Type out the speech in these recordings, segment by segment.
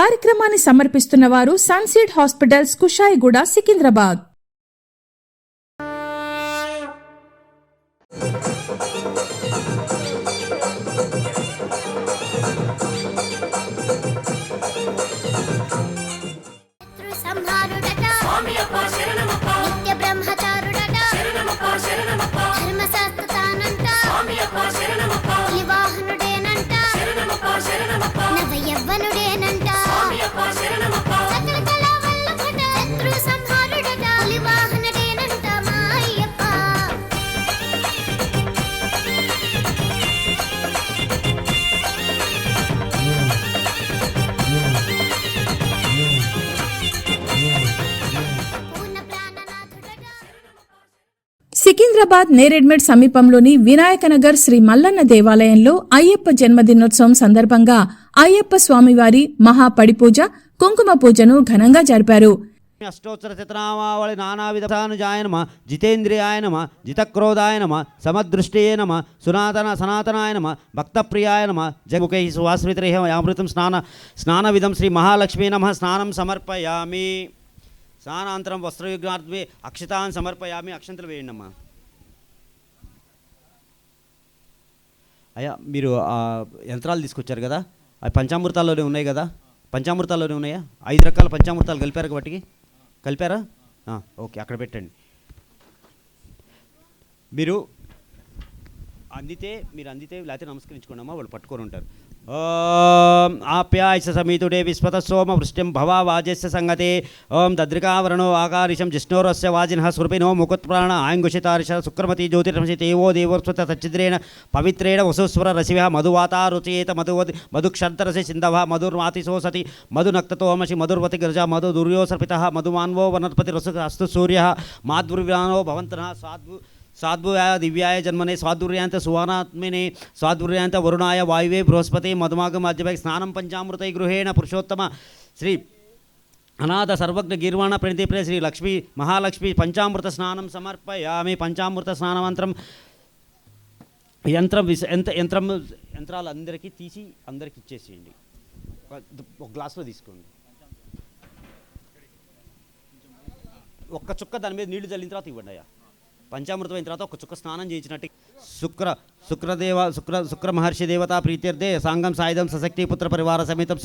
కార్యక్రమాన్ని సమర్పిస్తున్న వారు సన్సీడ్ హాస్పిటల్స్, కుషాయిగూడ, సికింద్రాబాద్. సికింద్రాబాద్ నేరెడ్మెట్ సమీపంలోని వినాయకనగర్ శ్రీ మల్లన్న దేవాలయంలో అయ్యప్ప జన్మదినోత్సవం సందర్భంగా అయ్యప్ప స్వామివారి మహాపడిపూజ, కుంకుమ పూజను ఘనంగా జరిపారు. అష్టోత్తర శతనామావళి నానావిధానుజాయ నమ, జితేంద్రియాయ నమ, జితక్రోధాయ నమ, సమదృష్టియే నమ, సనాతనాయ నమ, భక్తప్రియాయ నమ, జగముఖై సువాస్మిత్రైః అమృతం స్నానవిధం శ్రీ మహాలక్ష్మీ నమ. స్నానం సమర్పయామి. స్నానాంతరం వస్త్రయుగ్నార్థే అక్షతాన్ సమర్పయామి. అక్షంతలు వేయండి అమ్మా. అయ్యా, మీరు యంత్రాలు తీసుకొచ్చారు కదా, అవి పంచామృతాల్లోనే ఉన్నాయి కదా? పంచామృతాల్లోనే ఉన్నాయా? 5 రకాల పంచామృతాలు కలిపారు వాటికి? కలిపారా? ఓకే, అక్కడ పెట్టండి. మీరు అందితే లేకపోతే నమస్కరించుకోండి అమ్మా, వాళ్ళు పట్టుకొని ఉంటారు. ఓం ఆప్యాయస సమీతుడే విశ్వత సోమ వృష్టిం భవా వాజస్య సంగతే. ఓం దద్రికావరణో ఆకారిషం జిష్ణోరస్య వాజినః స్వరూపిణో ముకుత్ప్రాణ ఆంగుషితారిష శుక్రమతి జ్యోతిర్మసి దేవో దేవోస్వత సచ్చిద్రేణ పవిత్రేణ వసుస్వర రసివ మధువాతారుచేత మధుక్షర్ధరసి సింధవ మధుర్మాతిశోసతి మధునక్తతోమసి మధుర్వతి గజ మధు దుర్యోసర్పిత మధుమాన్వో వనస్పతి రసు అస్తు సూర్య మాధుర్వ్యానో భవంతః సాద్భుయాయ దివ్యాయ జన్మనే స్వాదుర్యాంత సువానాత్మినే స్వాదుర్యాంత వరుణాయ వాయువే బృహస్పతి మధుమాగం మధ్యపై స్నానం పంచామృతై గృహేణ పురుషోత్తమ శ్రీ అనాథ సర్వజ్ఞ గీర్వాణ ప్రణితిప్రియ శ్రీ లక్ష్మీ మహాలక్ష్మి పంచామృత స్నానం సమర్పయామి. పంచామృత స్నానమంతరం యంత్రాలు అందరికీ తీసి అందరికి ఇచ్చేసేయండి. ఒక గ్లాసులో తీసుకోండి. ఒక్క చుక్క దాని మీద నీళ్లు చల్లిన తర్వాత ఇవ్వండి అయ్యా. పంచామృతం అయిన తర్వాత ఒక చుక్క స్నానం చేయించినట్టు శుక్ర మహర్షి దేవతా ప్రీత్యర్థే సాంగం సాయుధం సశక్తి పుత్ర పరివార సమేతం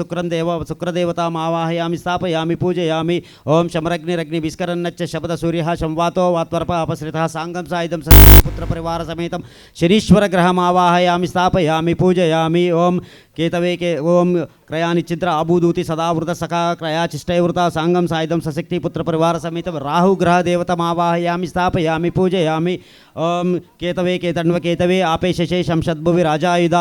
శుక్రదేవతాం ఆవాహయామి స్థాపయామి పూజయామి. ఓం శమరగ్నిరగ్ని విస్కరన్నచ్చ శబద సూర్య శంవాతో వాత్వర్ప అపసృత సాంగం సాయుధం సశక్తి పుత్ర పరివార సమేతం శనీశ్వర గ్రహం ఆవాహయామి స్థాపయామి పూజయామి. ఓం కేతవే ఓం క్రయానిచ్చింద్ర ఆభూదూతి సదావృత సఖా క్రయాచిష్టైవృత సాంగం సాయుధం సశక్తి పుత్ర పరివార సమేతం రాహుగ్రహ దేవతమావాహయామి స్థాపయామి పూజయామి. ఓం కేతవే కేతన్వకేతవే ఆపేశే శంషద్భువి రాజాయుధ.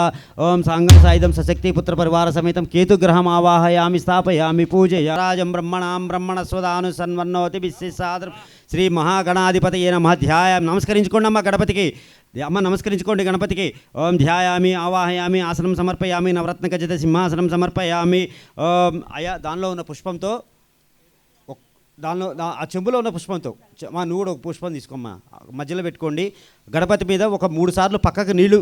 ఓం సాంగం సాయుధం సశక్తి పుత్ర పరివార సమేతం కేతుగ్రహం ఆవాహయామి స్థాపయామి పూజయామి. రాజం బ్రహ్మణాం బ్రహ్మణస్వదాను సన్వన్నోతి విశేషాదరం శ్రీ మహాగణాధిపతయే నమః. ధ్యాయామి. నమస్కరించుకోండి అమ్మ గణపతికి. అమ్మ నమస్కరించుకోండి గణపతికి. ఓం ధ్యాయామి ఆవాహయామి ఆసనం సమర్పయామి నవరత్న ఖచ్చిత సింహాసనం సమర్పయామి. ఓం అయా దానిలో ఉన్న పుష్పంతో ఆ చెంబులో ఉన్న పుష్పంతో నువ్వు కూడా ఒక పుష్పం తీసుకోమ్మా, మధ్యలో పెట్టుకోండి. గణపతి మీద ఒక 3 సార్లు పక్కకు నీళ్లు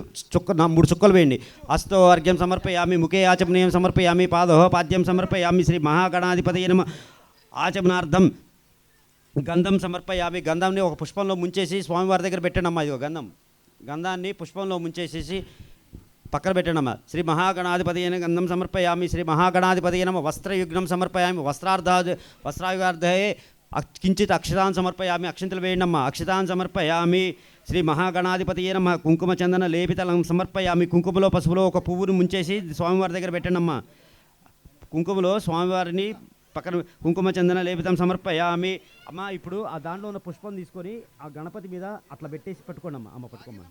3 చుక్కలు వేయండి. హస్తో అర్ఘ్యం సమర్పయామి, ముఖే ఆచమనీయం సమర్పయామి, పాదోహ పాద్యం సమర్పయామి. శ్రీ మహాగణాధిపతయే నమః. ఆచమనార్థం గంధం సమర్పయామి. గంధాన్ని ఒక పుష్పంలో ముంచేసి స్వామివారి దగ్గర పెట్టండమ్మా. ఇది గంధాన్ని పుష్పంలో ముంచేసేసి పక్కన పెట్టండమ్మా. శ్రీ మహాగణాధిపతయే గంధం సమర్పయామి. శ్రీ మహాగణాధిపతయే నమః. వస్త్రయుగ్నం సమర్పయామి. వస్త్రాయుగార్థే కించిత్ అక్షతాన్ సమర్పయామి. అక్షంతలు వేయండమ్మా. అక్షతాన్ సమర్పయామి. శ్రీ మహాగణాధిపతయే నమః. కుంకుమ చందన లేపితలం సమర్పయామి. కుంకుమలో పసుపులో ఒక పువ్వును ముంచేసి స్వామివారి దగ్గర పెట్టండమ్మా. కుంకుమలో స్వామివారిని పక్కన కుంకుమ చందన లేపితం సమర్పయామి. అమ్మ ఇప్పుడు ఆ దాంట్లో ఉన్న పుష్పం తీసుకొని ఆ గణపతి మీద అట్లా పెట్టేసి పట్టుకోండి అమ్మ. అమ్మ పట్టుకోమ్మా.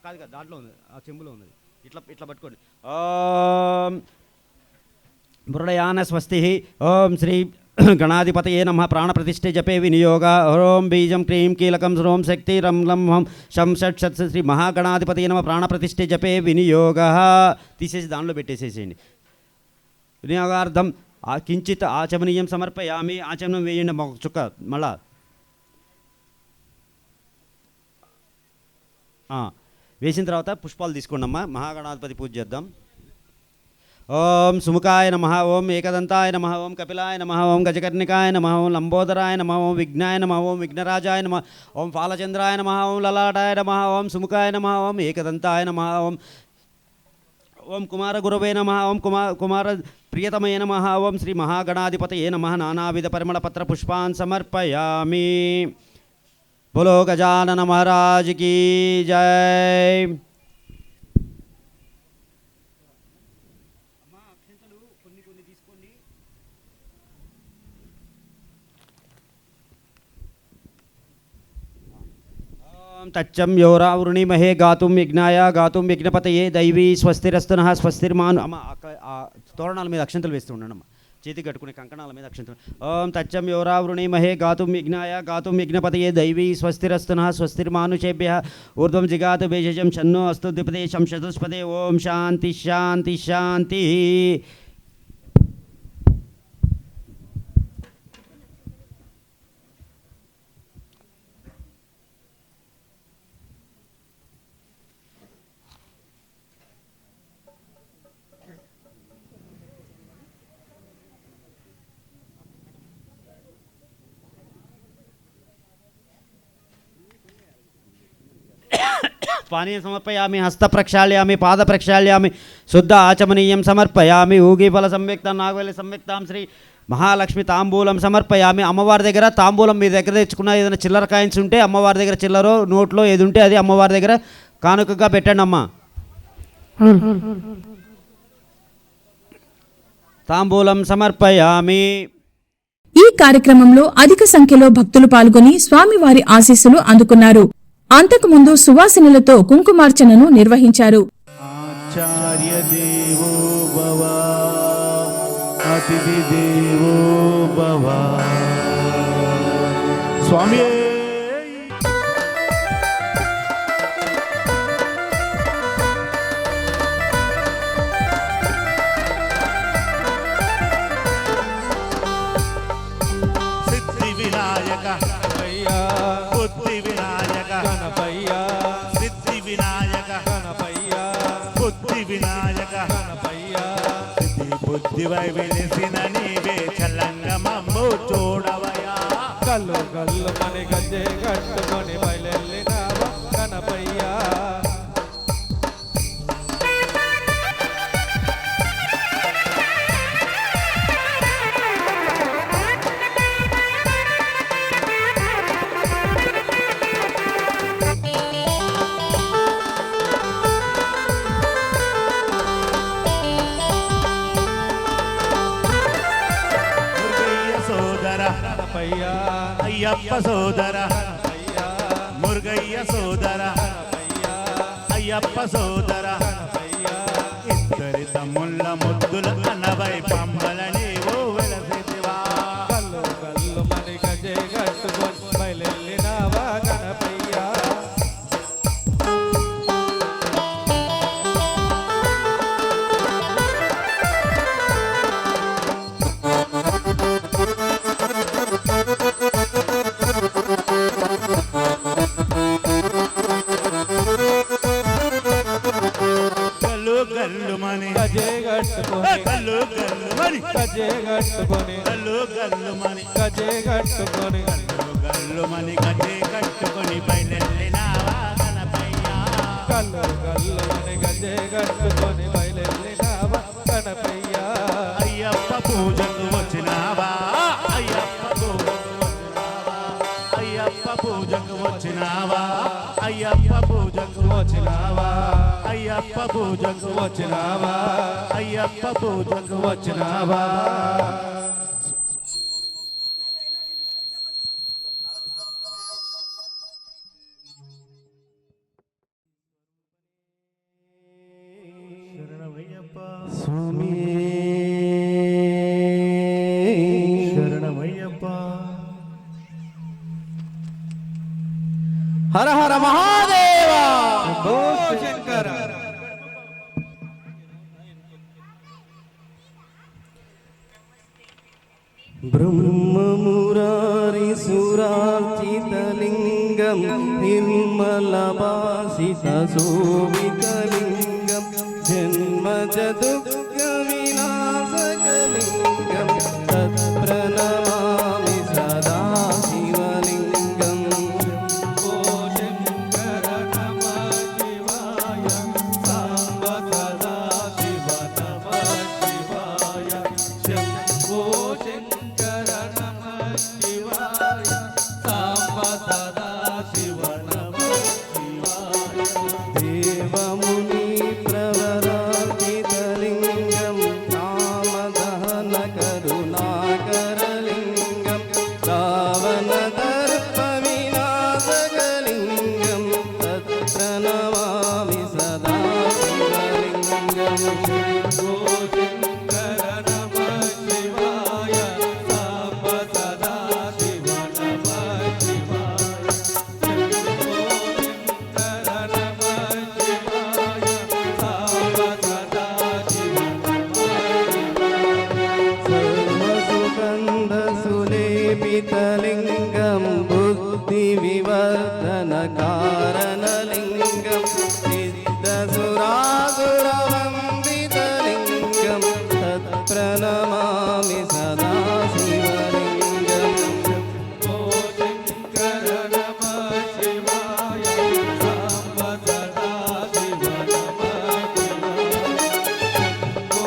కాదు దాంట్లో ఉంది, ఆ చెంబులో ఉన్నది. ఇట్లా పట్టుకోండి. ఓం మృడయాన స్వస్తి. ఓం శ్రీ గణాధిపతయే నమః. ప్రాణప్రతిష్ఠే జపే వినియోగ. ఓం బీజం క్రీం కీలకం శ్రోం శక్తి రం లం హం శం షట్ షత్. శ్రీ మహాగణాధిపతయే నమః. ప్రాణప్రతిష్ఠే జపే వినియోగ. తీసేసి దానిలో పెట్టేసేసేయండి. వినియోగార్థం కించిత్ ఆచమనీయం సమర్పయామి. ఆచమనం వేయండి ఒక చుక్క మళ్ళా. వేసిన తర్వాత పుష్పాలు తీసుకోండి అమ్మా. మహాగణాధిపతి పూజ చేద్దాం. ఓం సుముఖాయ నమః, ఓం ఏకదంతాయ నమః, ఓం కపిలాయ నమః, ఓం గజకర్ణికాయ నమః, ఓం లంబోదరాయ నమః, ఓం విఘ్నాయ నమః, ఓం విఘ్నరాజాయ నమః, ఓం ఫాలచంద్రాయ నమః, ఓం లలాటాయ నమః, ఓం సుముఖాయ నమః, ఓం ఏకదంతాయ నమః, ఓం కుమార గురవే నమః, ఓం కుమార ప్రియతమయ నమః, ఓం శ్రీ మహాగణాధిపతయే నమః. నానావిధ పరిమళ పత్ర పుష్పాన్ సమర్పయామి. బోలో గజానన మహారాజ్ కీ జై. తచ్చం యోరావృణిమహే గాతుం యజ్ఞాయ గాతుం యజ్ఞపతయే దైవీ స్వస్తిరస్తునః స్వస్తిర్మాను. అమ్మ తోరణాల మీద అక్షంతలు వేస్తూ ఉన్నాను అమ్మ, చేతికి కట్టుకునే కంకణాల మీద అక్షంతలు. ఓం తచ్చం యోరావృణిమహే గాతుం యజ్ఞాయ గాతుం యజ్ఞపతయే దైవీ స్వస్తిరస్తునః స్వస్తిర్మానుషేభ్యః ఊర్ధ్వం జిగాతు భేషజం షన్నో అస్తు ద్విపదే శం చతుష్పదే. ఓం శాంతి శాంతి శాంతి. పానీయం సమర్పయామి, హస్త ప్రక్షాళ్యామి, పాద ప్రక్షాళ్యామి, శుద్ధ ఆచమనీయం సమర్పయామి. ఊగిఫల సంయుక్తం నాగవల్లి సంయుక్తాం శ్రీ మహాలక్ష్మి తాంబూలం సమర్పయామి. అమ్మవారి దగ్గర తాంబూలం మీ దగ్గర తెచ్చుకున్న ఏదైనా చిల్లర కాయిన్స్ ఉంటే అమ్మవారి దగ్గర చిల్లరో నోట్లో ఏది ఉంటే అది అమ్మవారి దగ్గర కానుకగా పెట్టండి అమ్మ. తాంబూలం సమర్పయామి. ఈ కార్యక్రమంలో అధిక సంఖ్యలో భక్తులు పాల్గొని స్వామివారి ఆశీస్సులు అందుకున్నారు. అంతకుముందు సువాసినులతో కుంకుమార్చనను నిర్వహించారు. ఆచార్య దేవో భవ, అతిథి దేవో భవ. స్వామి సిద్ధి వినాయక బుద్ధి వినాయక గణపయ్య, సిద్ధి వినాయక గణపయ్య, బుద్ధి వినాయక గణపయ్య. సిద్ధి బుద్ధి వై వెలిసిన నీవే చల్లంగమమ్ము చూడవయా. కల్లు కల్లు మని గజ్జె కట్టుకొని బయలెల్లినావా గణపయ్య. అయ్యప్ప సోదర మురుగయ్య సోదర అయ్యప్ప సోదర. ఇద్దరి తమ్ముళ్ళ ముద్దుల కనవై పంబల నీవు వెలసివా. కల్లు కల్లు మని గజే గట్టుకొని బయలెల్లినావా గణపయ్య. కల్లు గల్లు మని గజే కట్టుకొని గల్లు మని గజే కట్టుకొని బయలెల్లినావా గణపయ్య. కల్లు గల్లు మని గజే కట్టుకొని బయలెల్లినావా గణపయ్య. అయ్యప్ప పూజకు వచ్చినావా, అయ్యప్ప పూజకు వచ్చినావా, అయ్యప్ప పూజకు వచ్చినావా, అయ్యప్ప పూజకు వచ్చినావా, అయ్యప్ప పూజకు వచ్చినావా, అయ్యప్ప పూజకు వచ్చినావా. స్వామి శరణమయ్యప్ప. హర హర మహాదేవ శంకర. బ్రహ్మమురారి సురార్చితలింగం నిర్మలభాసిత శోభితలింగం జన్మజ దుఃఖ ప్రణమామి సదా శివలింగం శంభో శంకర నమః శివాయ సాంబ సదా శివ నమః శివాయ శంభో శంకర నమః శివాయ సాంబ సదా శివ సర్వసుగంధ సులేపితలింగం బుద్ధి వివర్ధన కారణలింగం సిద్ధసురాసురవందితలింగం తత్ప్రణమామి సదా శివలింగం శంభో శంకర నమః శివాయ సాంబ సదా శివ నమః శివాయ శంభో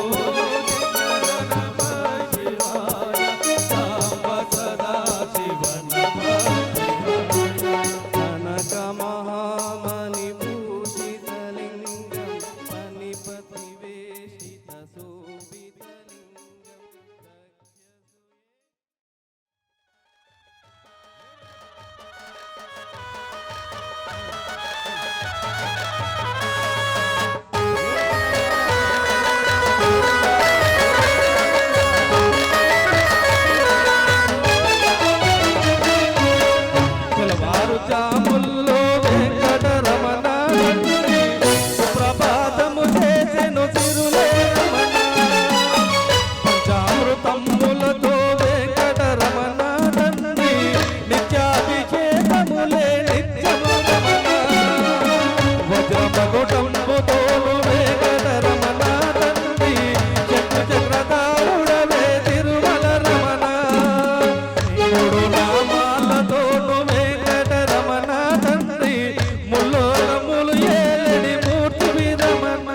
శంకర నమః శివాయ సాంబ సదా శివ నమః కనక మహామణి భూషితలింగం పనిపతి వేషిత శోభితలింగం తెల్లవారు జాముల్లో వెంకటరమణ తండ్రి సుప్రభాతము చేసెను సిరులే రమణ పంచామృతములతో వెంకటరమణ తండ్రి నిత్యాభిషేకములే నిత్యము రమణ వజ్రమగుటంబుతోను వెంకటరమణ తండ్రి చక్ర చక్రధారుడవే తిరుమల రమణ మూడు నామాలతోను వెంకటరమణ తండ్రి ముల్లోలములు ఏడి మూర్తి విరమణ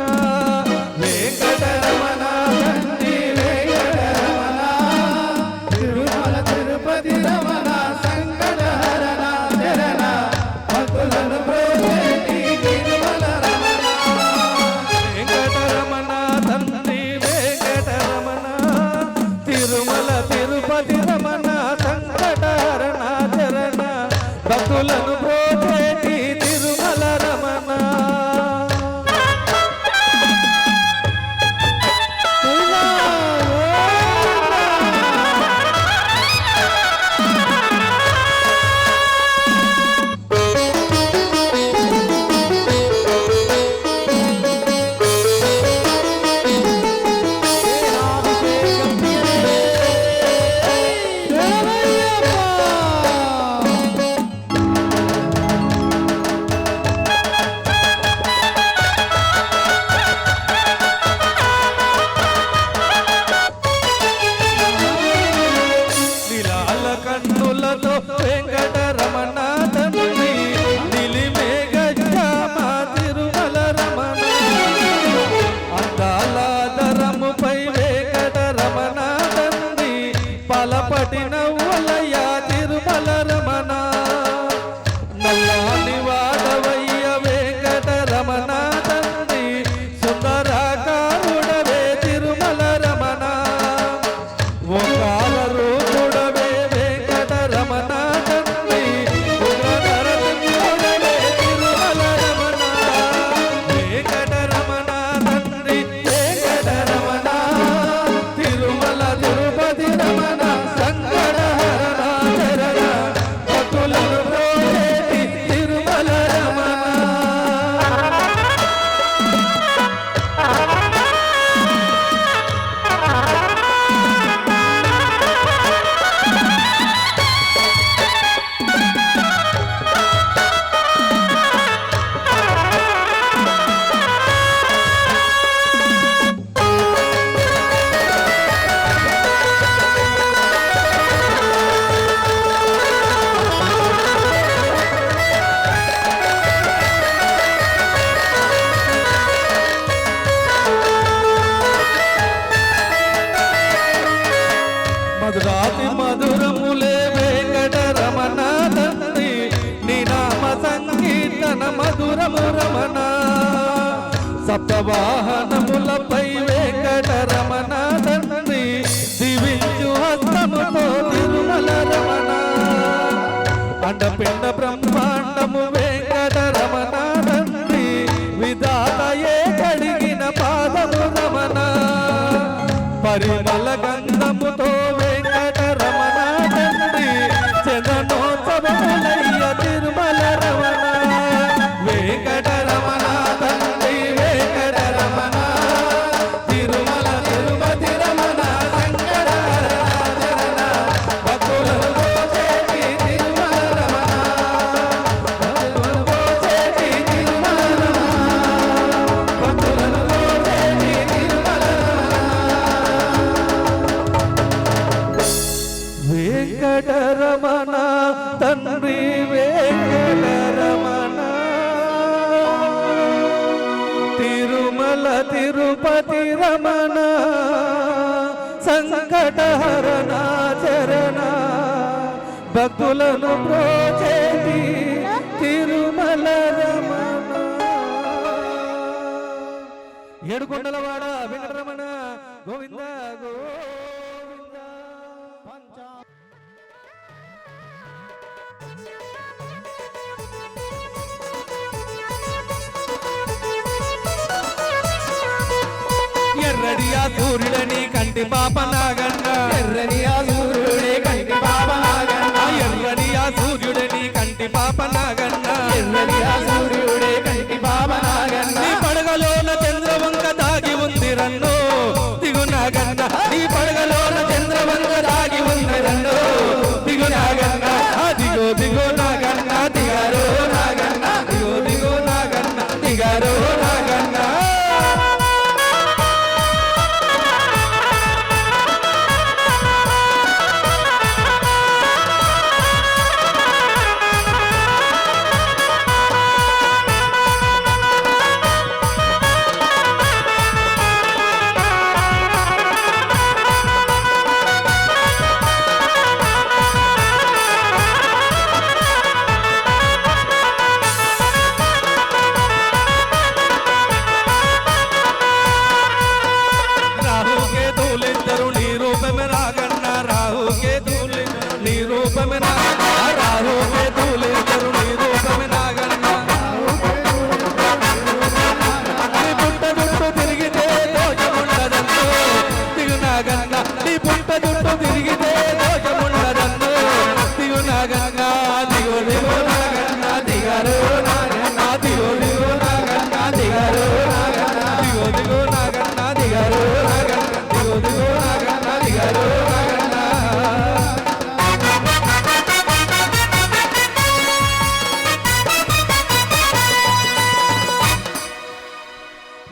వెంకటరమణ తండ్రి వెంకటరమణ తిరుమల తిరుపతి రమణ సంకటహరణ శరణ భక్తులను ప్రోచేటి తిరుమల రమణ వెంకటరమణ తండ్రి వెంకటరమణ తిరుమల తిరుపతి రమణ సంకటహరణ చరణ భక్తులను ప్రోచేటి తిరుమల రమణ నీలాల కన్నులతో వెంకటరమణ తండ్రి నిలిమేఘశ్యామ తిరుమల రమణ అందాల దరముపై వెంకటరమణ తండ్రి పలపటి నవ్వులయ తిరుమల రమణ నల్లాని వాడవయ్య వెంకటరమణ తండ్రి సుందరాకారుడవే తిరుమల రమణ ఓంకార రూపుడవే వెంకటరమణ తండ్రి ఉగ్రనరసింహుడవే తిరుమల రమణ వెంకటరమణ తండ్రి వెంకటరమణ తిరుమల తిరుపతి రమణ సంకటహరణ చరణ భక్తులను ప్రోచేటి తిరుమల రమణ మధురాతి మధురములే వెంకటరమణ తండ్రి నీ నామ సంకీర్తన మధురము రమణ సప్తవాహనములపై వెంకటరమణ తండ్రి దివించు హస్తముతో తిరుమల రమణ అండపిండ బ్రహ్మాండము వెంకటరమణ తండ్రి పరిమళ గంధముతో వెంకటరమణ తండ్రి చందనోత్సవములయ్య తిరుమల రమణ వెంకటరమణ తండ్రి వెంకటరమణ తిరుమల తిరుపతి రమణ శంకరాచరణ భక్తులను పోచేటి తిరుమల రమణ భక్తులను పోచేటి తిరుమల రమణ భక్తులను పోచేటి తిరుమల వెంకటరమణ తండ్రి వెంకటరమణ తిరుమల తిరుపతి రమణ సంకటహరణ చరణ భక్తులను ప్రోచేటి తిరుమల రమణ ఏడుకొండలవాడ వెంకటరమణ గోవింద గోవింద ఎర్రడియా సూర్యుడని కంటి పాప నాగన్న ఎర్రడియా సూర్యుడే కంటి పాప నాగన్న ఎర్రడియా సూర్యుడని కంటి పాప నాగన్న ఎర్రడియా సూర్యుడే కంటి పాప నాగన్న నీ పడగలోన చంద్రవంక దాగి ఉంది రన్నో దిగు నాగన్న నీ పడగలోన చంద్రవంక దాగి ఉంది రన్నో దిగు నాగన్న దిగో దిగో నాగన్న దిగారో నాగన్న దిగో దిగో నాగన్న దిగారో నాగన్న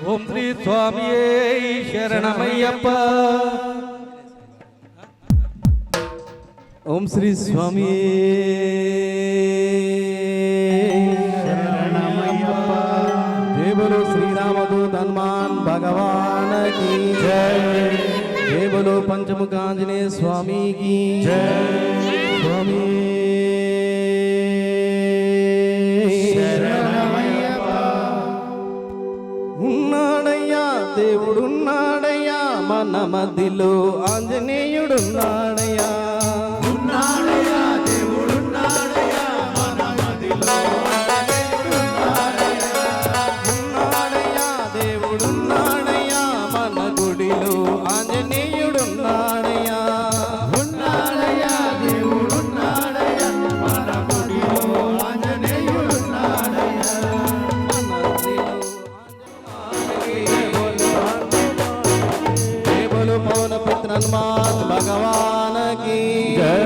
ఓం శ్రీ స్వామియే శరణమయ్యప్ప ఓం శ్రీ స్వామియే శరణమయ్యప్ప జై బోలో శ్రీరామదూత హనుమాన్ భగవాన్ की जय जय बोलो पंचमुख आंजनेय स्वामी की जय स्वामी ఉన్నాడయ్యా దేవుడున్నాడయ్యా మన మధ్యలో ఆంజనేయుడున్నాడయ్యా ఉన్నాడయ్యా దేవుడున్నాడయ్యా మన మధ్యలో ఉన్నాడయ్యా దేవుడున్నాడయ్యా మన గుడిలో ఆంజనేయుడున్నాడయ్యా ఉన్నాడయ్యా దేవుడున్నాడయ్యా మన గుడిలో ఆంజనేయుడున్నాడయ్యా पवन पुत्र हनुमान भगवान की जय।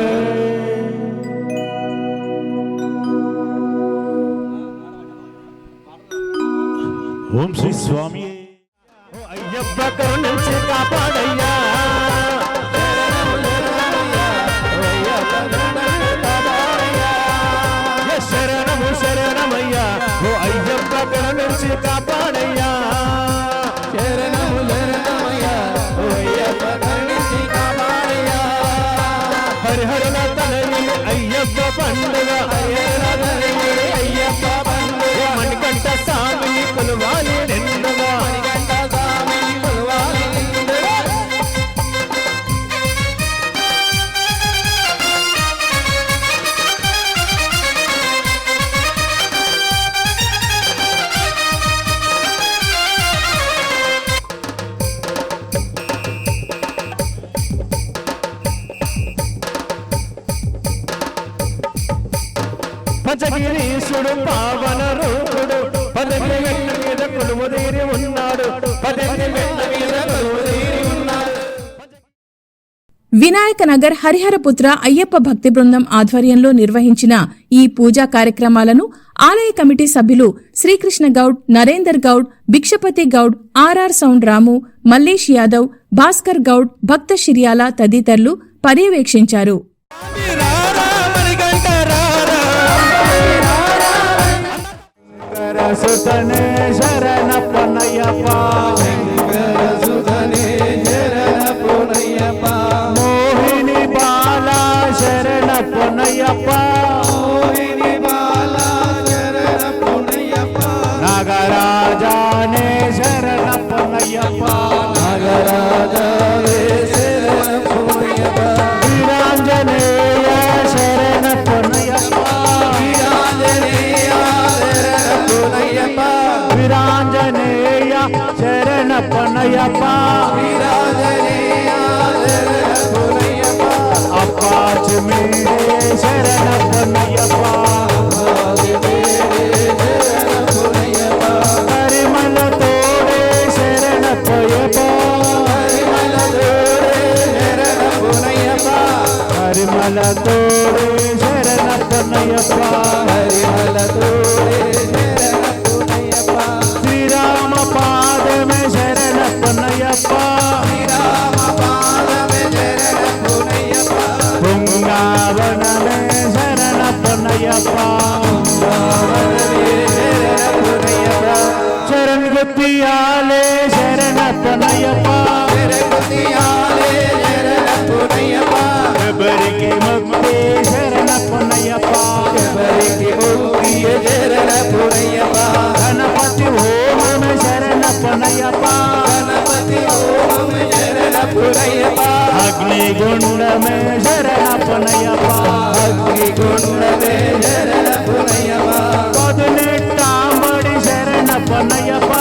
ओम श्री स्वामी अय्यप्प करुणिंచి కాపాడయ్యా శరణము శరణమయ్యా ఓ అయ్యప్ప కరుణించి కాపాడయ్యా శరణము శరణమయ్యా ఓ అయ్యప్ప కరుణించి కాపాడయ్యా హరిహర తనని అయ్యప్ప పండుగ అయ్యప్ప పండుగ మణికంఠ స్వామిని కొలవాలి నిండుగా మణికంఠ స్వామిని కొలవాలి నిండుగా పురుషుడు పావన రూపుడు 18 మెట్ల మీద కొలువుదీరి ఉన్నాడు 18 మెట్ల మీద కొలువుదీరి ఉన్నాడు. వినాయక నగర్ హరిహరపుత్ర అయ్యప్ప భక్తి బృందం ఆధ్వర్యంలో నిర్వహించిన ఈ పూజా కార్యక్రమాలను ఆలయ కమిటీ సభ్యులు శ్రీకృష్ణ గౌడ్, నరేందర్ గౌడ్, భిక్షపతి గౌడ్, ఆర్ఆర్ సౌండ్ రాము, మల్లేష్ యాదవ్, భాస్కర్ గౌడ్, భక్త షిర్యాల తదితరులు పర్యవేక్షించారు. సుతనే శరణప్పనయ్యప్ప మోహిని బాల శరణప్పనయ్యప్ప నాగరాజానే శరణప్పనయ్యప్ప వీరాంజనేయ శరణప్పనయ్యప్ప వీరాంజనేయ శరణప్పనయ్యప్ప అప్పాచుమీరే శరణప్పనయ్యప్ప పరిమళ తోడే శరణప్పయ్యప్ప పరిమళ తోడే శరణప్పనయ్యప్ప శ్రీరామ పాదమే శరణప్పనయ్యప్ప బృందావనమే శరణప్పనయ్యప్ప శరణ్ గుత్తియాలే శరణప్పనయ్యప్ప ఎవరికి ముక్తి శరణప్పనయ్యప్ప గణపతి ఓం శరణప్పనయ్యప్ప అగ్నిగుండమే శరణప్పనయ్యప్ప పదునెట్టాంబడి శరణప్పనయ్యప్ప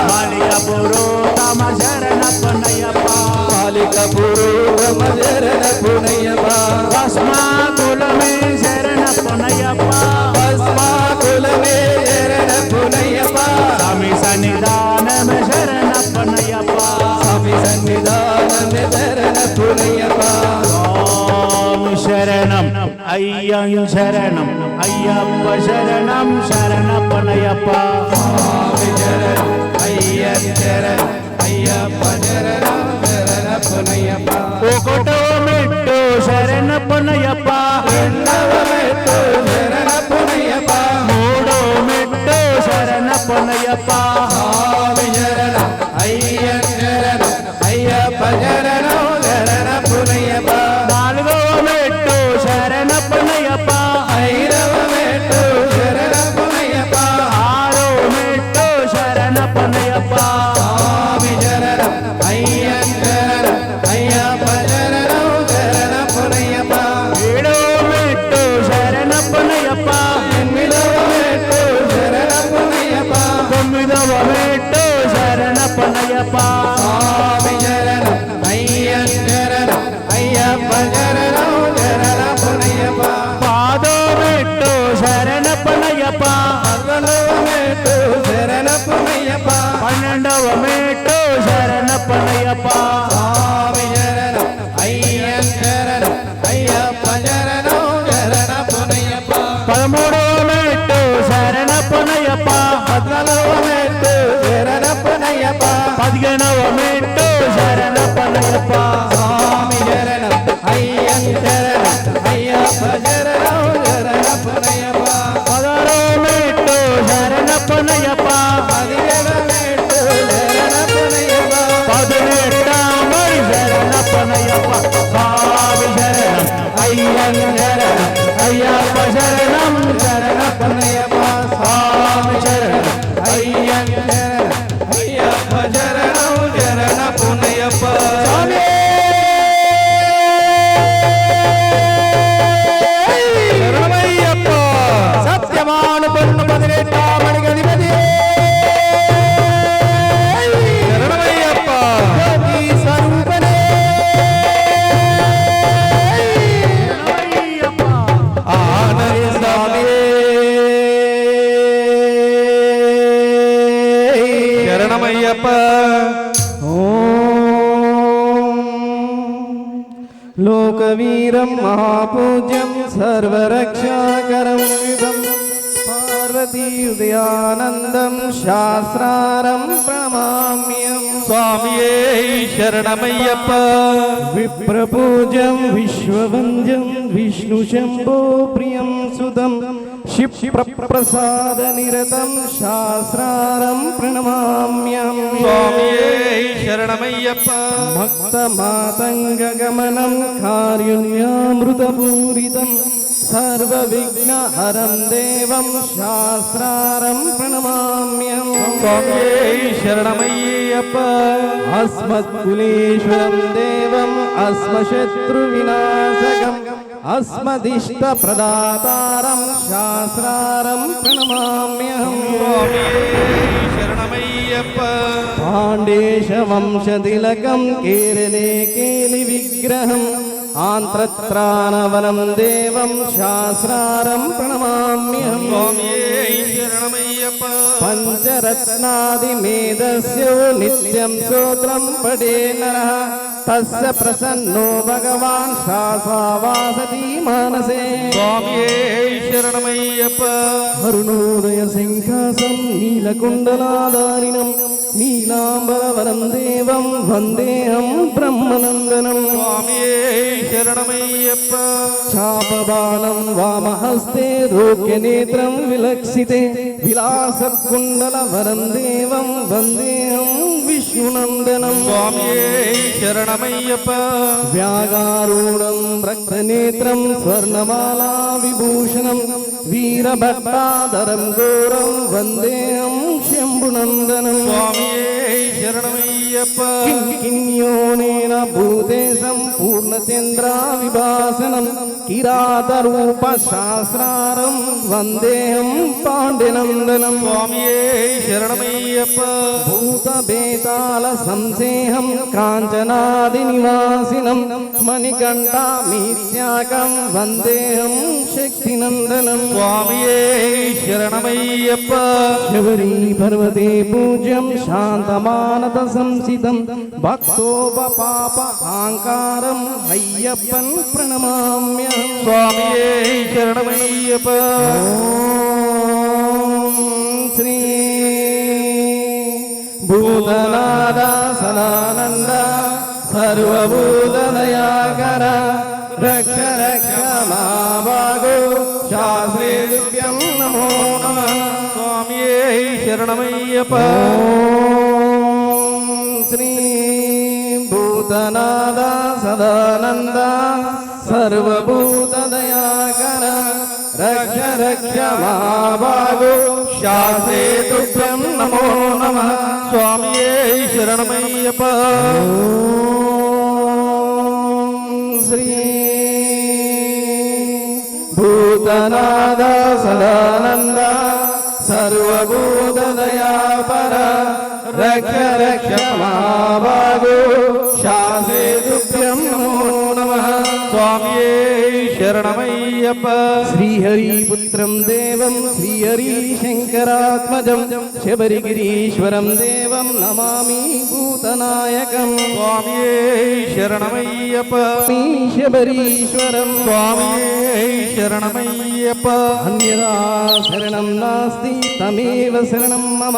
మాలికపురోతమ శరణప్పనయ్యప్ప భస్మాకులమే శరణప్పనయ్యప్ప స్వామి సన్నిధానమే శరణప్పనయ్యప్ప స్వామి శరణం అయ్యం శరణం అయ్యప్ప శరణం శరణప్పనయ్యప్ప ఒకటో మెట్టు శరణప్పనయ్యప్ప మూడో మెట్టు శరణప్పనయ్యప్ప నాలుగవ మెట్టు శరణప్పనయ్యప్ప ఆరో మెట్టు శరణప్పనయ్యప్ప ఏడో మెట్టు శరణప్పనయ్యప్ప తొమ్మిదవ మెట్టు శరణప్పనయ్యప్ప పాదో మెట్టు శరణప్పనయ్యప్ప 12వ మెట్టు శరణప్పనయ్యప్ప 13వ మెట్టు శరణప్పనయ్యప్ప 15వ మెట్టు శరణప్పనయ్యప్ప 16వ మెట్టు శరణప్పనయ్యప్ప 18వ శరణప్పనయ్యప్ప స్వామి శరణం అయ్యప్ప శరణం శరణప్పనయ్యప్ప స్వామి శరణం అయ్యప్ప శరణం శరణప్పనయ్యప్ప స్వామి శరణమయ్యప్ప సత్యమాను పొన్ను 18 మణిగధిపతి శరణమయ్యప్ప లోకవీరం మహాపూజ్యం సర్వరక్షాకరం విధం పార్వతీయుదయానందం శాస్త్రారం ప్రణమామ్యం స్వామియే శరణమయ్యప్ప విప్రపూజం విశ్వవంద్యం విష్ణు శంభో ప్రియం సుతం క్షిప్రప్రసాద నిరతం శాస్త్రారం ప్రణమామ్యం స్వామియే శరణమయ్యప్ప భక్త మాతంగ గమనం కారుణ్యామృతపూరితం సర్వ విఘ్న హరం దేవం శాస్త్రారం ప్రణమామ్యం స్వామియే శరణమయ్యప్ప అస్మత్కులేశ్వరం దేవం అస్మశత్రు వినాశకం అస్మదిష్ట ప్రదాతారం శాస్త్రారం ప్రణమామ్యం స్వామియే శరణమయ్యప్ప పాండేశ వంశతిలకం కేరళే కేలి విగ్రహం ఆంత్రత్రాణవనం దేవం శాస్త్రారం ప్రణమామ్యం స్వామియే శరణమయ్యప్ప పంచరత్నాదిమేధస్యో నిత్యం స్తోత్రం పఠే నరః తస్య ప్రసన్నో భగవాన్ శాశ్వతవాసతి మానసే స్వామియే శరణమయ్యప్ప అరుణోదయ సింహాసం నీలకుండలాధారిణం నీలాంబరవరం దేవం వందేహం బ్రహ్మనందనం స్వామియే శరణమయ్యప్ప చాపబాణం వామహస్తే రోగ్యనేత్రం విలక్షితే విలాసకుండలవరం దేవం వందేహం విష్ణునందనం స్వామియే శరణమయ్యప్ప వ్యాగారూఢం రక్తనేత్రం స్వర్ణమాలా విభూషణం వీరభట్టాధరం ఘోరం వందేహం శంభునందనం స్వామియే శరణమయ్యప్ప కిన్యోనేన భూతేశం పూర్ణచంద్రా విభాసనం కిరాతరూప శాస్త్రారం వందేహం పాండ్యనందనం స్వామియే శరణమయ్యప్ప భూతబేతాళ సంసేహం కాంచనాది నివాసినం మణికంఠామీత్యాకం వందేహం శక్తినందనం స్వామియే శరణమయ్యప్ప శబరీ పర్వతే పూజ్యం శాంతమానత సంసితం భక్తోపపాప అహంకారం అయ్యప్పన్ ప్రణమామ్యం స్వామియే శరణమయ్యప్ప శ్రీ భూతనాద సదానంద సర్వభూతదయాకర రక్ష రక్ష మా భాగో శాస్త్రేభ్యం నమో నమః స్వామియే శరణమయ్యప్ప శ్రీ భూతనాద సదానంద సర్వభూతదయాకర రక్ష రక్ష మా భాగో శాస్త్రేభ్యం నమో నమః స్వామియే శరణమయ్యప్ప శ్రీ భూతనాద సదానంద సర్వభూతదయాపర రక్ష రక్ష మా భాగో శాస్త్రేభ్యం నమో నమః స్వామియే శరణమయ్యప్ప శ్రీహరిపుత్రం దేవం శ్రీహరిశంకరాత్మజం శబరిగిరీశ్వరం దేవం నమామి భూతనాయకం స్వామియే శరణమయ్యప్ప శబరీశ్వరం స్వామియే శరణమయ్యప్ప అన్యదా శరణం నాస్తి తమేవ శరణం మమ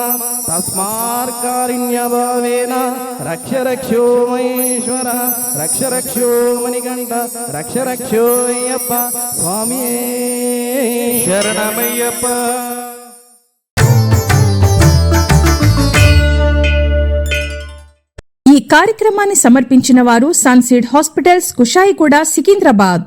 తస్మార్కారిణ్యభావేన రక్ష రక్షో మహేశ్వర రక్ష రక్షో మణికంఠ రక్ష రక్షో అయ్యప్ప స్వామియే శరణమయ్యప్ప ఈ కార్యక్రమాన్ని సమర్పించిన వారు సన్సీడ్ హాస్పిటల్స్ కుషాయిగూడ సికింద్రాబాద్.